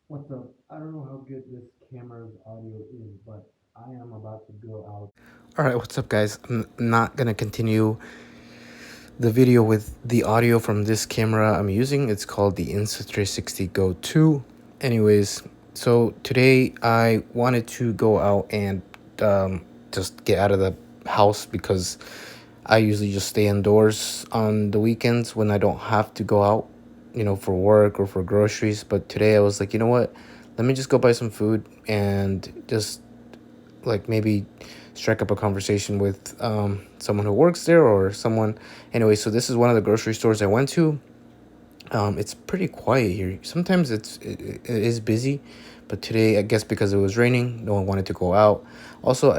What's up? I don't know how good this camera's audio is, but I am about to go out. All right, what's up, guys? I'm not gonna continue the video with the audio from this camera I'm using. It's called the Insta360 Go 2. Anyways, so today I wanted to go out and just get out of the house because I usually just stay indoors on the weekends when I don't have to go out, for work or for groceries. But today I was like, you know what? Let me just go buy some food and just like maybe strike up a conversation with someone who works there or someone. Anyway, so this is one of the grocery stores I went to. It's pretty quiet here. Sometimes it is busy, but today I guess because it was raining, no one wanted to go out. Also,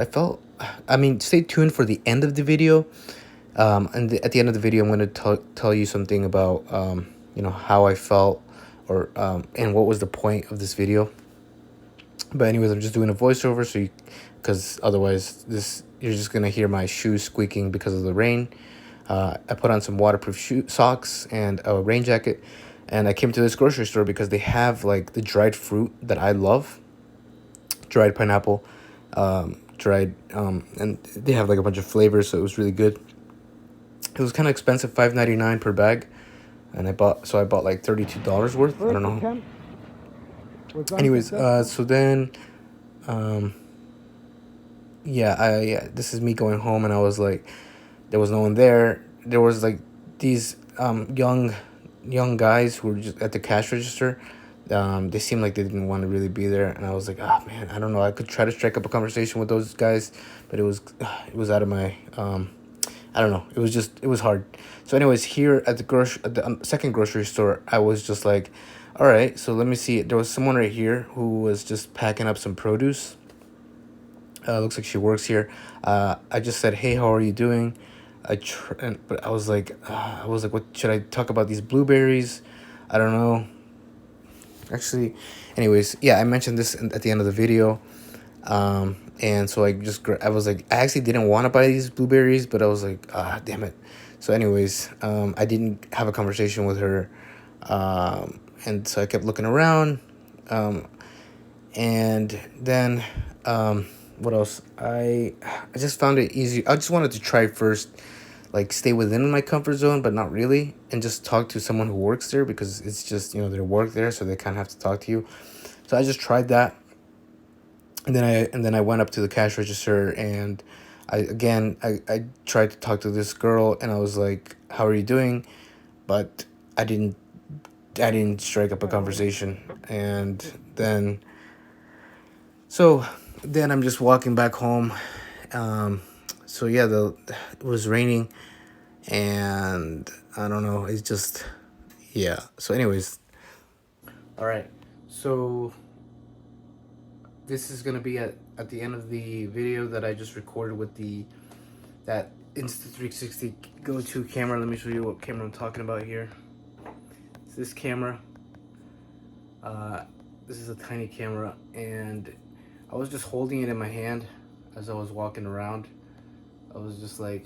I mean, stay tuned for the end of the video. At the end of the video, I'm going to tell you something about how I felt or and what was the point of this video. But anyways, I'm just doing a voiceover because otherwise you're just gonna hear my shoes squeaking because of the rain. I put on some waterproof socks and a rain jacket, and I came to this grocery store because they have like the dried fruit that I love, dried pineapple, and they have like a bunch of flavors, so it was really good. It was kind of expensive, $5.99 per bag, and I bought like $32 worth. I don't know. Anyways, so then um yeah, this is me going home, and I was like, there was no one there. There was like these young guys who were just at the cash register. They seemed like they didn't want to really be there, and I was like, oh man, I don't know. I could try to strike up a conversation with those guys, but it was out of my I don't know. It was hard. So anyways, here at the second grocery store, I was just like, all right, so let me see. There was someone right here who was just packing up some produce. Looks like she works here. I just said, "Hey, how are you doing?" But I was like, "What should I talk about? These blueberries?" I don't know. Actually, anyways, yeah, I mentioned this at the end of the video. And so I was like, I actually didn't want to buy these blueberries, but I was like, damn it. So, anyways, I didn't have a conversation with her, and so I kept looking around. Um, and then what else I just found it easy. I just wanted to try first, like stay within my comfort zone but not really, and just talk to someone who works there because it's just their work there, so they kind of have to talk to you. So I just tried that, and then I went up to the cash register, and I tried to talk to this girl, and I was like, how are you doing? But i didn't I didn't strike up a conversation. And then So then I'm just walking back home. So yeah, it was raining, and I don't know. It's just yeah. So anyways, all right. So this is gonna be at the end of the video that I just recorded with that Insta360 Go 2 camera. Let me show you what camera I'm talking about here. It's this camera. Uh, this is a tiny camera, and I was just holding it in my hand as I was walking around. I was just like,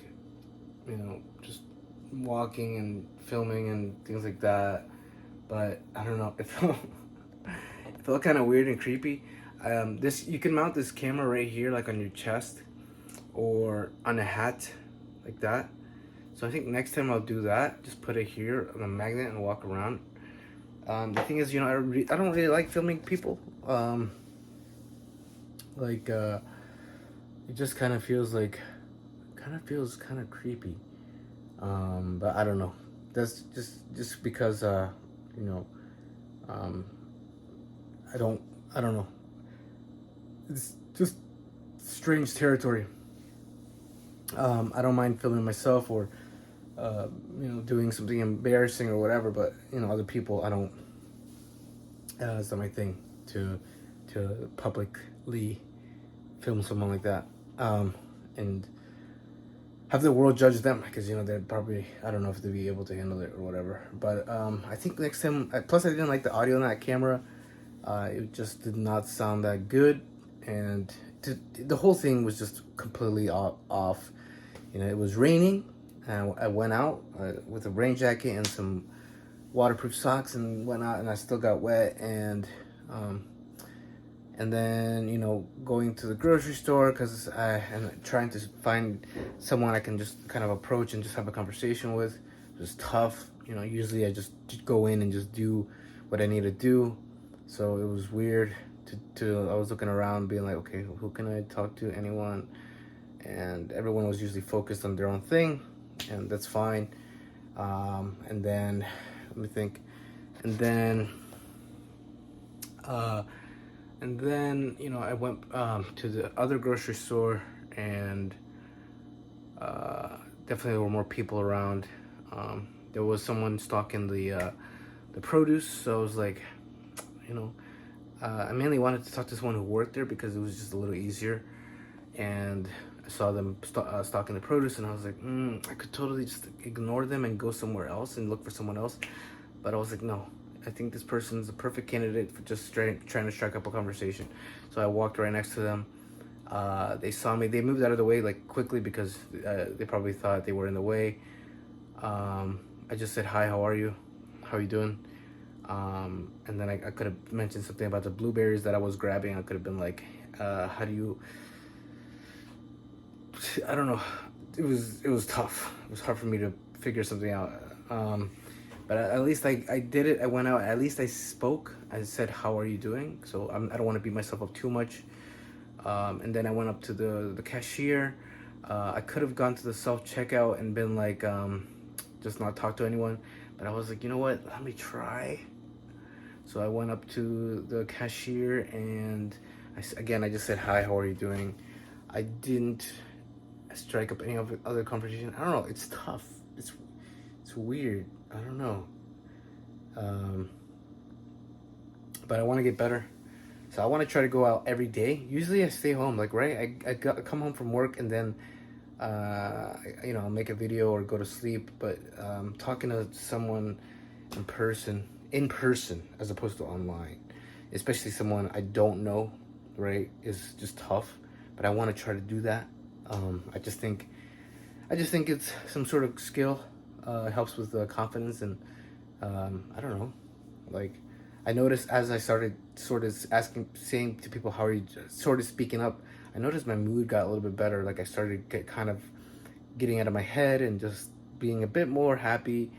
just walking and filming and things like that. But I don't know, it felt kind of weird and creepy. This You can mount this camera right here, like on your chest or on a hat, like that. So I think next time I'll do that. Just put it here on a magnet and walk around. The thing is, I don't really like filming people. Like it just kind of feels kind of creepy. But I don't know. That's just because you know, um, I don't I don't know. It's just strange territory. I don't mind filming myself or doing something embarrassing or whatever, but other people, I don't. It's not my thing to publicly film someone like that, and have the world judge them because they're probably, I don't know if they'd be able to handle it or whatever. But I think next time. Plus, I didn't like the audio on that camera. It just did not sound that good, and the whole thing was just completely off. It was raining, and I went out with a rain jacket and some waterproof socks and went out, and I still got wet, and And then, you know, going to the grocery store because I am trying to find someone I can just kind of approach and just have a conversation with. It was tough. You know, usually I just go in and just do what I need to do. So it was weird I was looking around being like, okay, who can I talk to? Anyone? And everyone was usually focused on their own thing, and that's fine. And then, let me think. And then, you know, I went to the other grocery store, and definitely there were more people around. There was someone stocking the produce, so I was like, you know, I mainly wanted to talk to someone who worked there because it was just a little easier. And I saw them stocking the produce, and I was like, I could totally just ignore them and go somewhere else and look for someone else. But I was like, no, I think this person's the perfect candidate for just trying to strike up a conversation. So I walked right next to them. They saw me. They moved out of the way like quickly because they probably thought they were in the way. I just said, hi, how are you? How are you doing? And then I could have mentioned something about the blueberries that I was grabbing. I could have been like, how do you... I don't know. It was tough. It was hard for me to figure something out. But at least I did it. I went out. At least I spoke. I said, how are you doing? So I don't want to beat myself up too much. And then I went up to the cashier. I could have gone to the self-checkout and been like, just not talk to anyone. But I was like, you know what? Let me try. So I went up to the cashier, and I just said, hi, how are you doing? I didn't strike up any other conversation. I don't know. It's tough. It's weird. I don't know. But I want to get better. So I want to try to go out every day. Usually I stay home, like, right? I come home from work, and then, you know, I'll make a video or go to sleep. But talking to someone in person, as opposed to online, especially someone I don't know, right, is just tough. But I want to try to do that. I just think it's some sort of skill. It helps with confidence, and I don't know. Like, I noticed as I started sort of saying to people, how are you, sort of speaking up, I noticed my mood got a little bit better. Like, I started kind of getting out of my head and just being a bit more happy.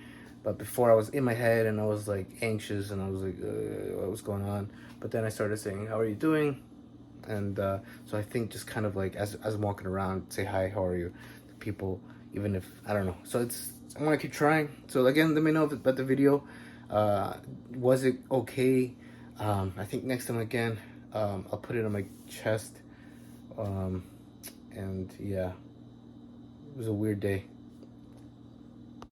But before, I was in my head and I was like anxious, and I was like, what was going on? But then I started saying, how are you doing? And so I think just kind of like as I'm walking around, say hi, how are you, to people, even if I don't know. So I want to keep trying. So again, let me know about the video. Was it okay? I think next time again, I'll put it on my chest. And yeah, it was a weird day.